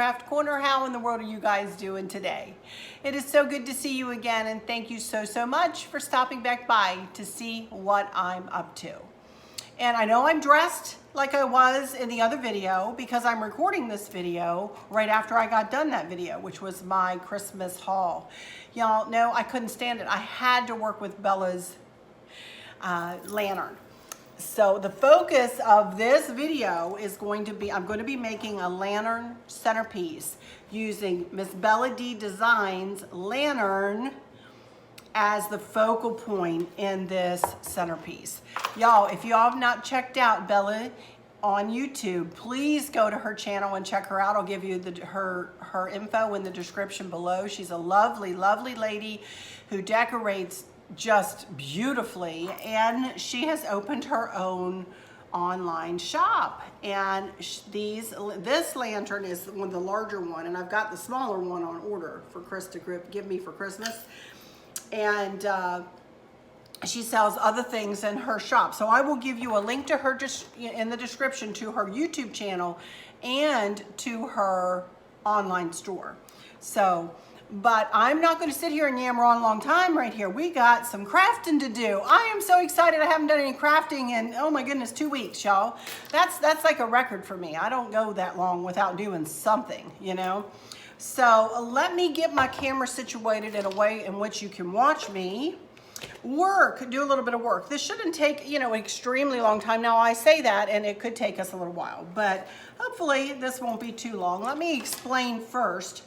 Craft Corner. How in the world are you guys doing today? It is so good to see you again, and thank you so much for stopping back by to see what I'm up to. And I know I'm dressed like I was in the other video because I'm recording this video right after I got done that video, which was my Christmas haul. Y'all know I couldn't stand it. I had to work with Bella's lantern. So the focus of this video is going to be, I'm going to be making a lantern centerpiece using Miss Bella D Designs lantern as the focal point in this centerpiece. Y'all, if y'all have not checked out Bella on YouTube, please go to her channel and check her out. I'll give you her info in the description below. She's a lovely lady who decorates just beautifully, and she has opened her own online shop. And this lantern is one of the larger one, and I've got the smaller one on order for Chris to give me for Christmas. And she sells other things in her shop. So I will give you a link to her just in the description to her YouTube channel and to her online store. So, but I'm not going to sit here and yammer on a long time right here. We got some crafting to do. I am so excited. I haven't done any crafting in, oh my goodness, 2 weeks, y'all. That's like a record for me. I don't go that long without doing something, you know. So let me get my camera situated in a way in which you can watch me work, do a little bit of work. This shouldn't take, you know, an extremely long time. Now I say that and it could take us a little while, but hopefully this won't be too long. Let me explain first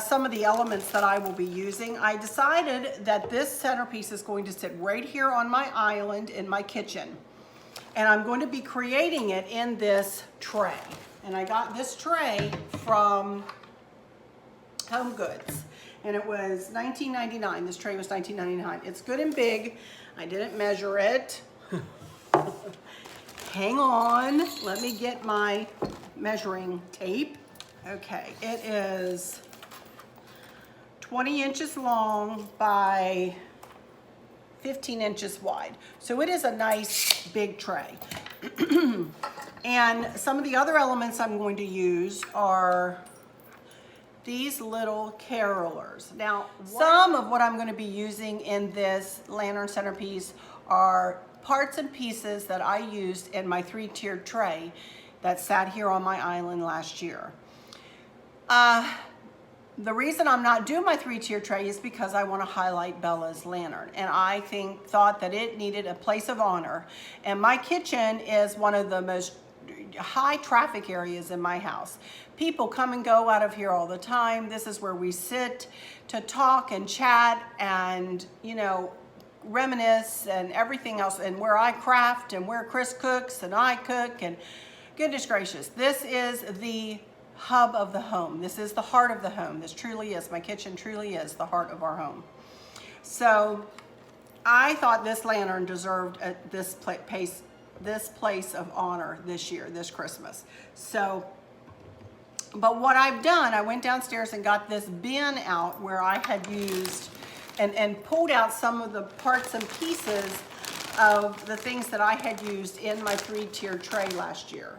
some of the elements that I will be using. I decided that this centerpiece is going to sit right here on my island in my kitchen. And I'm going to be creating it in this tray. And I got this tray from Home Goods, and it was $19.99. This tray was $19.99. It's good and big. I didn't measure it. Hang on, let me get my measuring tape. Okay, it is 20 inches long by 15 inches wide. So it is a nice big tray. And some of the other elements I'm going to use are these little carolers. Now, some of what I'm going to be using in this lantern centerpiece are parts and pieces that I used in my 3-tiered tray that sat here on my island last year. The reason I'm not doing my 3-tier tray is because I want to highlight Bella's lantern, and I thought that it needed a place of honor. And my kitchen is one of the most high traffic areas in my house. People come and go out of here all the time. This is where we sit to talk and chat and, you know, reminisce and everything else, and where I craft and where Chris cooks and I cook, and goodness gracious, this is the hub of the home. This is the heart of the home. This truly is. My kitchen truly is the heart of our home. So I thought this lantern deserved this place of honor this year, this Christmas. So, but what I've done, I went downstairs and got this bin out where I had used and pulled out some of the parts and pieces of the things that I had used in my 3-tier tray last year.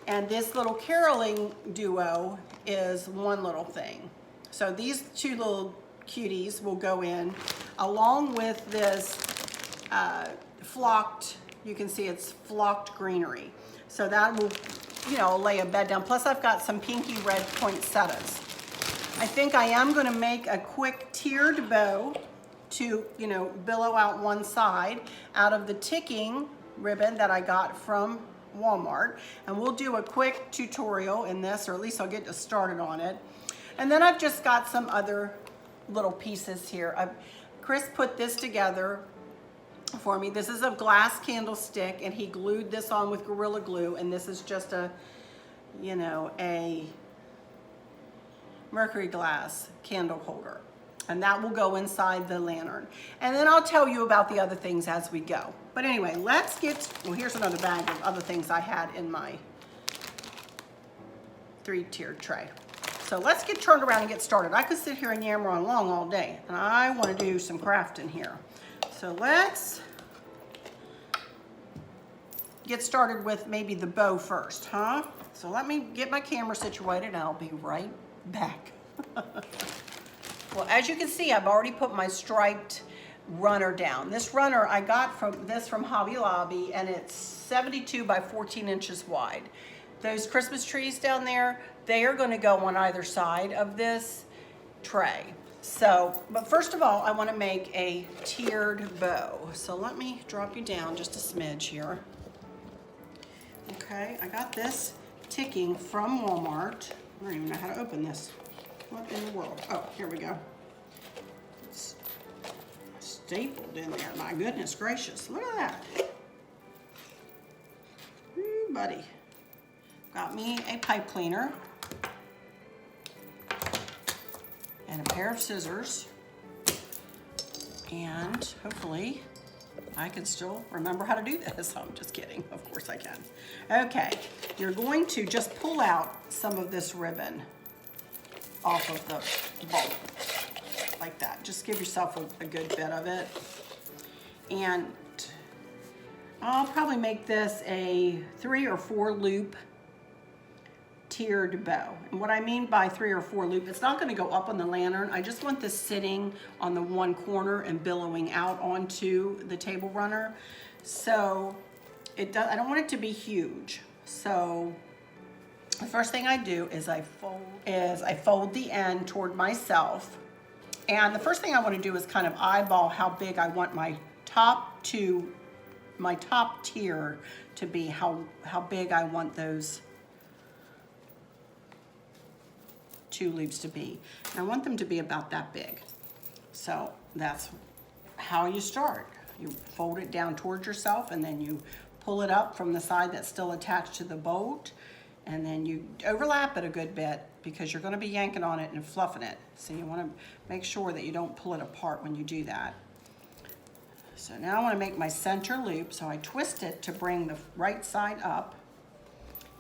And this little caroling duo is one little thing. So these 2 little cuties will go in along with this flocked, you can see it's flocked greenery. So that will, you know, lay a bed down. Plus I've got some pinky red poinsettias. I think I am going to make a quick tiered bow to, you know, billow out one side out of the ticking ribbon that I got from Walmart, and we'll do a quick tutorial in this, or at least I'll get us started on it. And then I've just got some other little pieces here. Chris put this together for me. This is a glass candlestick, and he glued this on with Gorilla Glue, and this is just a, you know, a mercury glass candle holder, and that will go inside the lantern. And then I'll tell you about the other things as we go. But anyway, let's get, well, here's another bag of other things I had in my 3-tiered tray. So let's get turned around and get started. I could sit here and yammer on long all day, and I want to do some crafting here. So let's get started with maybe the bow first, huh? So let me get my camera situated and I'll be right back. Well, as you can see, I've already put my striped runner down. This runner I got from Hobby Lobby, and it's 72 by 14 inches wide. Those Christmas trees down there, they are going to go on either side of this tray. So, but first of all, I want to make a tiered bow. So let me drop you down just a smidge here. Okay, I got this ticking from Walmart. I don't even know how to open this. What in the world? Oh, here we go. It's stapled in there. My goodness gracious. Look at that. Ooh, buddy. Got me a pipe cleaner and a pair of scissors. And hopefully I can still remember how to do this. I'm just kidding. Of course I can. Okay. You're going to just pull out some of this ribbon off of the bowl, like that. Just give yourself a good bit of it. And I'll probably make this a 3 or 4 loop tiered bow. And what I mean by 3 or 4 loop, it's not gonna go up on the lantern. I just want this sitting on the one corner and billowing out onto the table runner. So I don't want it to be huge. So the first thing I do is I fold the end toward myself. And the first thing I want to do is kind of eyeball how big I want my top tier to be, how big I want those 2 loops to be. And I want them to be about that big. So that's how you start. You fold it down towards yourself, and then you pull it up from the side that's still attached to the bolt. And then you overlap it a good bit because you're going to be yanking on it and fluffing it. So you want to make sure that you don't pull it apart when you do that. So now I want to make my center loop. So I twist it to bring the right side up.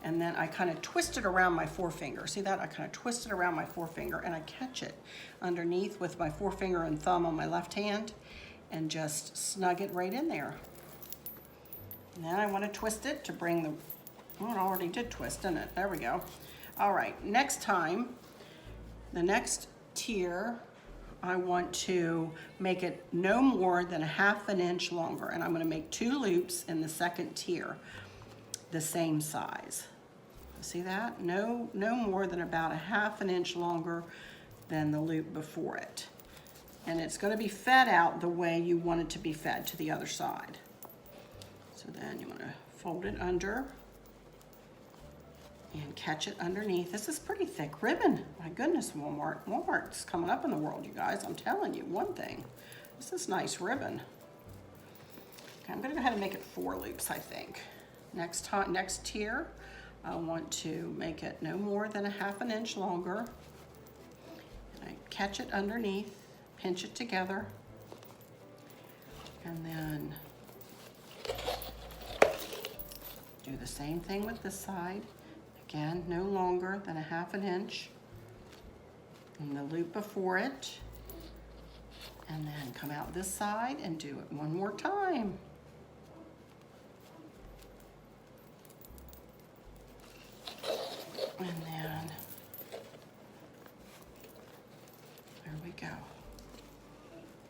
And then I kind of twist it around my forefinger. See that? I kind of twist it around my forefinger and I catch it underneath with my forefinger and thumb on my left hand and just snug it right in there. And then I want to twist it to bring the, well, it already did twist, didn't it? There we go. All right, next time, the next tier, I want to make it no more than 1/2 inch longer. And I'm going to make 2 loops in the second tier, the same size. See that? No more than about 1/2 inch longer than the loop before it. And it's going to be fed out the way you want it to be fed to the other side. So then you want to fold it under and catch it underneath. This is pretty thick ribbon. My goodness, Walmart. Walmart's coming up in the world, you guys. I'm telling you one thing. This is nice ribbon. Okay, I'm going to go ahead and make it 4 loops, I think. Next tier, I want to make it no more than 1/2 inch longer. And I catch it underneath, pinch it together, and then do the same thing with this side. Again, no longer than 1/2 inch in the loop before it. And then come out this side and do it one more time. And then, there we go.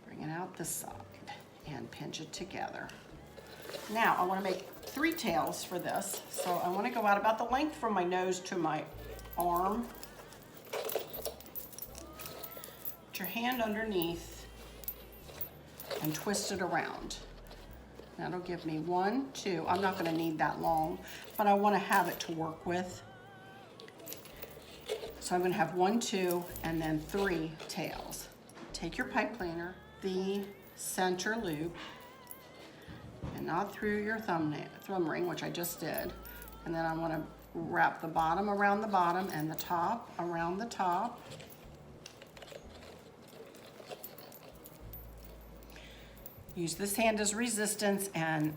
Bring it out this side and pinch it together. Now, I want to make 3 tails for this. So I want to go out about the length from my nose to my arm. Put your hand underneath and twist it around. That'll give me 1, 2. I'm not going to need that long, but I want to have it to work with. So I'm going to have 1, 2, and then 3 tails. Take your pipe cleaner, the center loop, and not through your thumb ring, which I just did. And then I want to wrap the bottom around the bottom and the top around the top. Use this hand as resistance and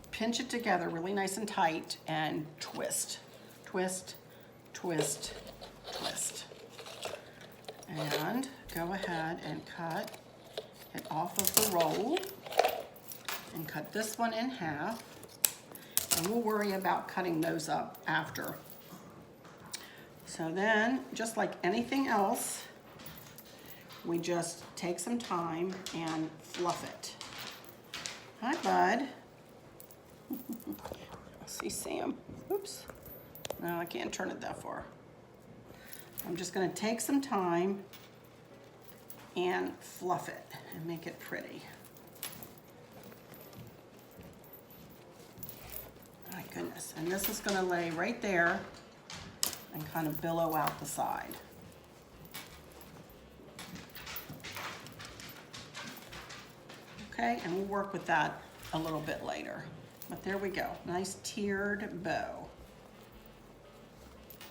pinch it together really nice and tight and twist, twist, twist, twist. And go ahead and cut it off of the roll and cut this one in half. And we'll worry about cutting those up after So then, just like anything else, we just take some time and fluff it. Hi, bud. See Sam. Oops. No, I can't turn it that far. I'm just going to take some time and fluff it and make it pretty. My goodness. And this is going to lay right there and kind of billow out the side. Okay, and we'll work with that a little bit later. But there we go, nice tiered bow.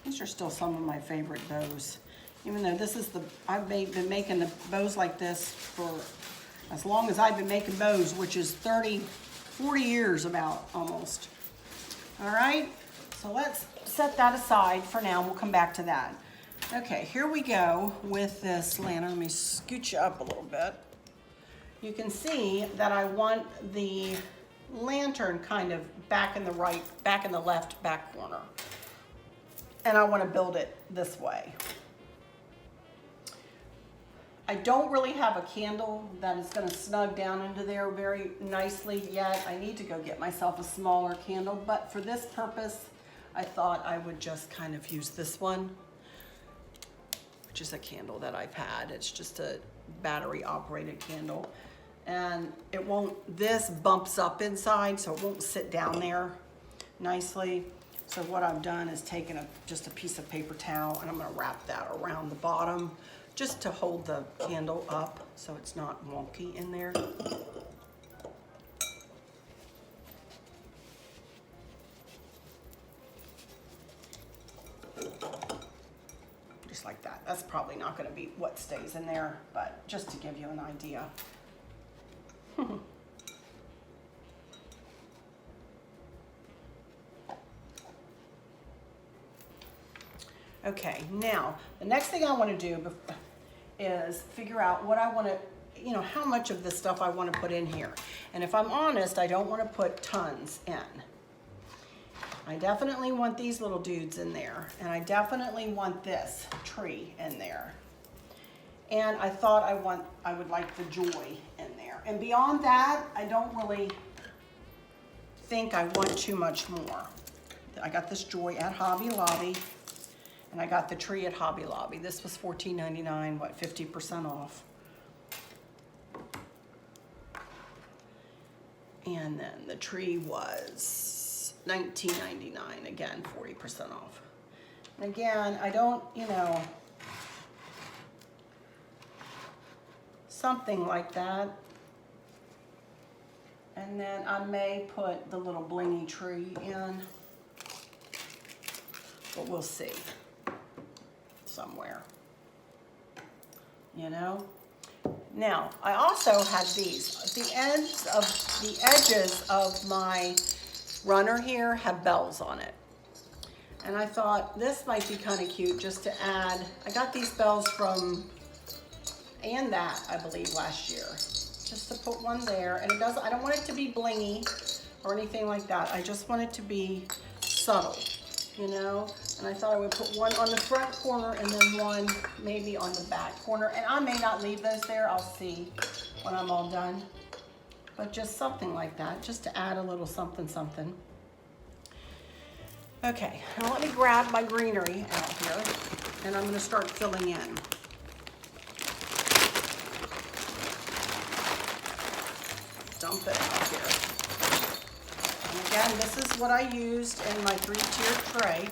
These are still some of my favorite bows. Even though this is I've been making the bows like this for as long as I've been making bows, which is 30, 40 years about almost. All right, so let's set that aside for now. We'll come back to that. Okay, here we go with this lantern. Let me scoot you up a little bit. You can see that I want the lantern kind of back in the left back corner. And I want to build it this way. I don't really have a candle that is going to snug down into there very nicely yet. I need to go get myself a smaller candle, but for this purpose, I thought I would just kind of use this one, which is a candle that I've had. It's just a battery operated candle. And it won't, this bumps up inside, so it won't sit down there nicely. So what I've done is taken just a piece of paper towel, and I'm gonna wrap that around the bottom just to hold the candle up so it's not wonky in there. Just like that. That's probably not gonna be what stays in there, but just to give you an idea. Okay, now the next thing I want to do is figure out what I want to, how much of this stuff I want to put in here. And if I'm honest, I don't want to put tons in. I definitely want these little dudes in there, and I definitely want this tree in there. And I thought I would like the joy in there. And beyond that, I don't really think I want too much more. I got this joy at Hobby Lobby, and I got the tree at Hobby Lobby. This was $14.99, what, 50% off. And then the tree was $19.99, again, 40% off. And again, I don't, something like that. And then I may put the little blingy tree in, but we'll see somewhere, Now, I also had these. The edges of my runner here have bells on it. And I thought this might be kind of cute just to add. I got these bells from I believe last year, just to put one there. And I don't want it to be blingy or anything like that. I just want it to be subtle, And I thought I would put one on the front corner and then one maybe on the back corner. And I may not leave those there. I'll see when I'm all done. But just something like that, just to add a little something, something. Okay, now let me grab my greenery out here, and I'm going to start filling in. Dump it out here. And again, this is what I used in my 3-tiered tray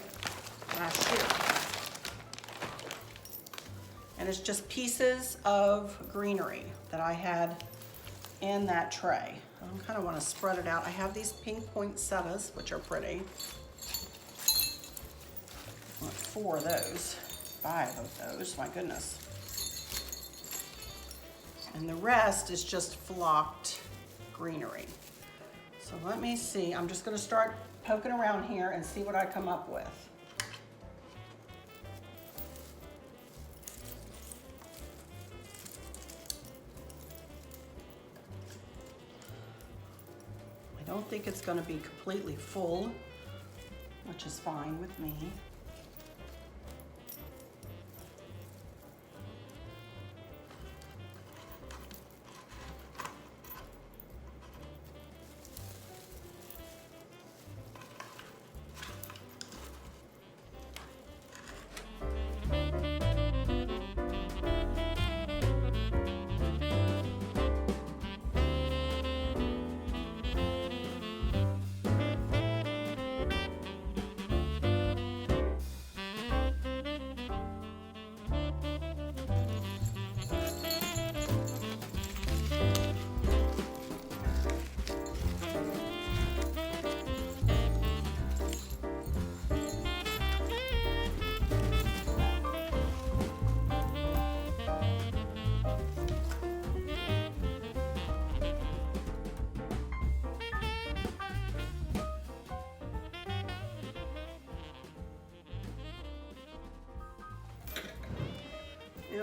last year. And it's just pieces of greenery that I had in that tray. I kind of want to spread it out. I have these pink poinsettias, which are pretty. I want 4 of those, 5 of those, my goodness. And the rest is just flocked greenery. So let me see. I'm just going to start poking around here and see what I come up with. I don't think it's going to be completely full, which is fine with me.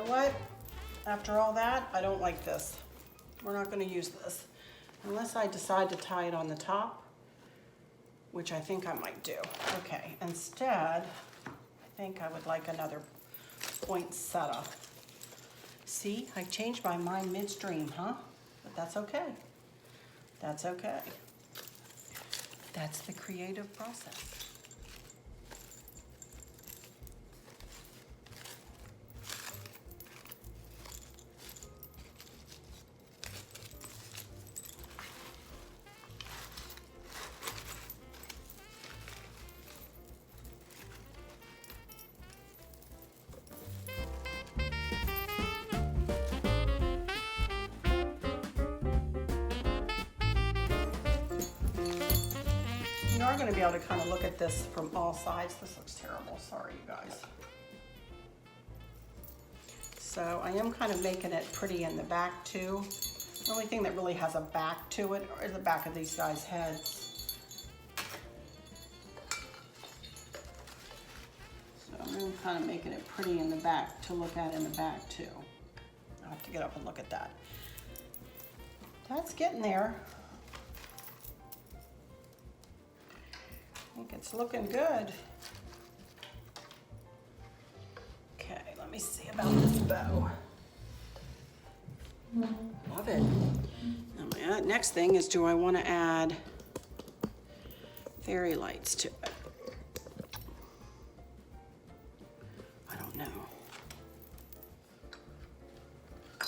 what? After all that, I don't like this. We're not going to use this unless I decide to tie it on the top, which I think I might do. Okay, instead, I think I would like another poinsettia. See, I changed my mind midstream, huh? But that's okay. That's okay. That's the creative process. You are going to be able to kind of look at this from all sides. This looks terrible. Sorry, you guys. So I am kind of making it pretty in the back too. The only thing that really has a back to it is the back of these guys' heads. So I'm kind of making it pretty in the back to look at in the back too. I'll have to get up and look at that. That's getting there. I think it's looking good. Okay, let me see about this bow. Love it. Now my next thing is, do I want to add fairy lights to it? I don't know. I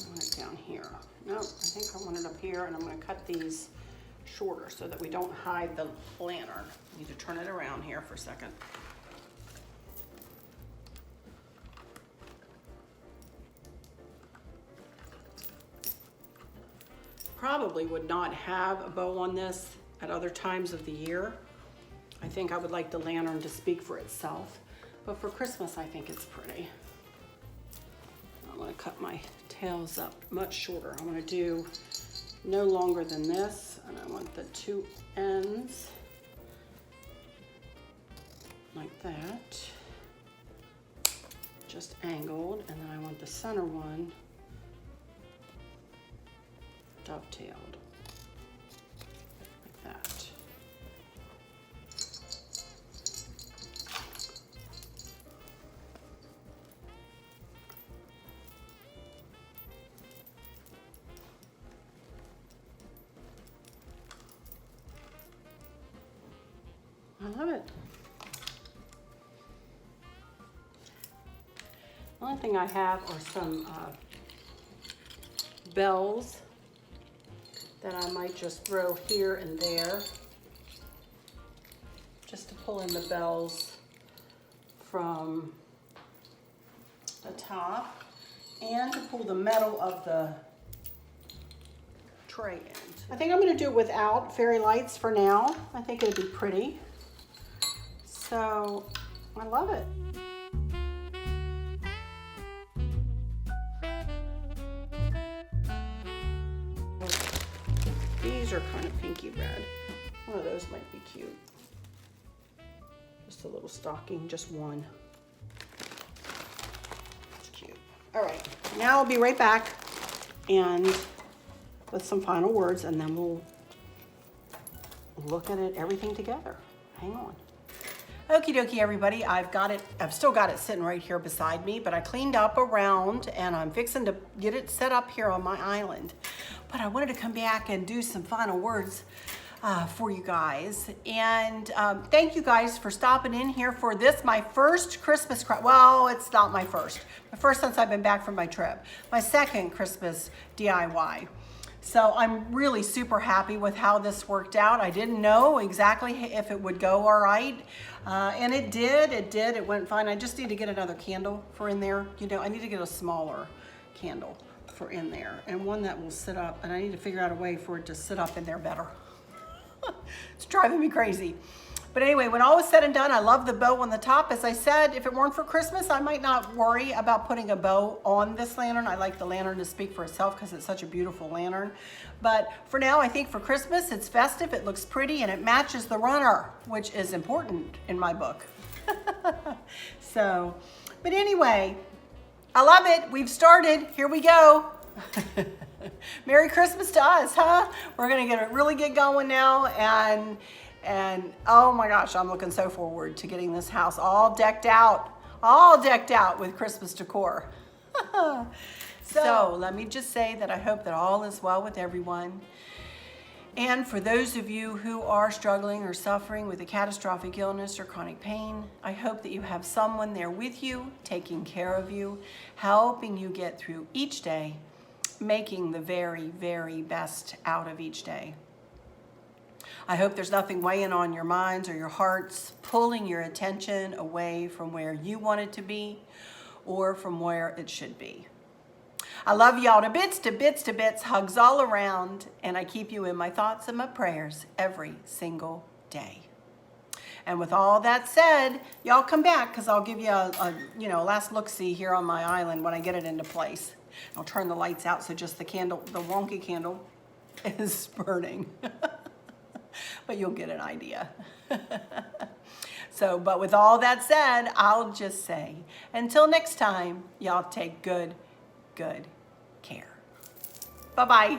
want it down here. Nope, I think I want it up here, and I'm going to cut these shorter so that we don't hide the lantern. I need to turn it around here for a second. Probably would not have a bow on this at other times of the year. I think I would like the lantern to speak for itself, but for Christmas I think it's pretty. I'm going to cut my tails up much shorter. I'm going to do no longer than this, and I want the two ends like that, just angled, and then I want the center one dovetailed like that. I love it. The only thing I have are some bells that I might just throw here and there, just to pull in the bells from the top and to pull the metal of the tray in. I think I'm going to do it without fairy lights for now. I think it'd be pretty. So I love it. These are kind of pinky red. One of those might be cute. Just a little stocking, just one. It's cute. All right, now I'll be right back and with some final words, and then we'll look at it, everything together. Hang on. Okie dokie, everybody. I've still got it sitting right here beside me, but I cleaned up around and I'm fixing to get it set up here on my island. But I wanted to come back and do some final words for you guys. And thank you guys for stopping in here for this, my first Christmas craft. Well, it's not my first. My first since I've been back from my trip. My second Christmas DIY. So I'm really super happy with how this worked out. I didn't know exactly if it would go all right. And it did, it went fine. I just need to get another candle for in there. You know, I need to get a smaller candle for in there and one that will sit up, and I need to figure out a way for it to sit up in there better. It's driving me crazy. But anyway, when all was said and done, I love the bow on the top. As I said, if it weren't for Christmas, I might not worry about putting a bow on this lantern. I like the lantern to speak for itself because it's such a beautiful lantern. But for now, I think for Christmas, it's festive, it looks pretty, and it matches the runner, which is important in my book. So But anyway, I love it. We've started. Here we go. Merry Christmas to us, huh? We're gonna really get going now, and oh my gosh, I'm looking so forward to getting this house all decked out with Christmas decor. So let me just say that I hope that all is well with everyone. And for those of you who are struggling or suffering with a catastrophic illness or chronic pain, I hope that you have someone there with you, taking care of you, helping you get through each day, making the very, very best out of each day. I hope there's nothing weighing on your minds or your hearts, pulling your attention away from where you want it to be or from where it should be. I love y'all to bits, to bits, to bits, hugs all around, and I keep you in my thoughts and my prayers every single day. And with all that said, y'all come back because I'll give you a last look-see here on my island when I get it into place. I'll turn the lights out so just the candle, the wonky candle, is burning. But you'll get an idea. So, but with all that said, I'll just say, until next time, y'all take good care. Bye-bye.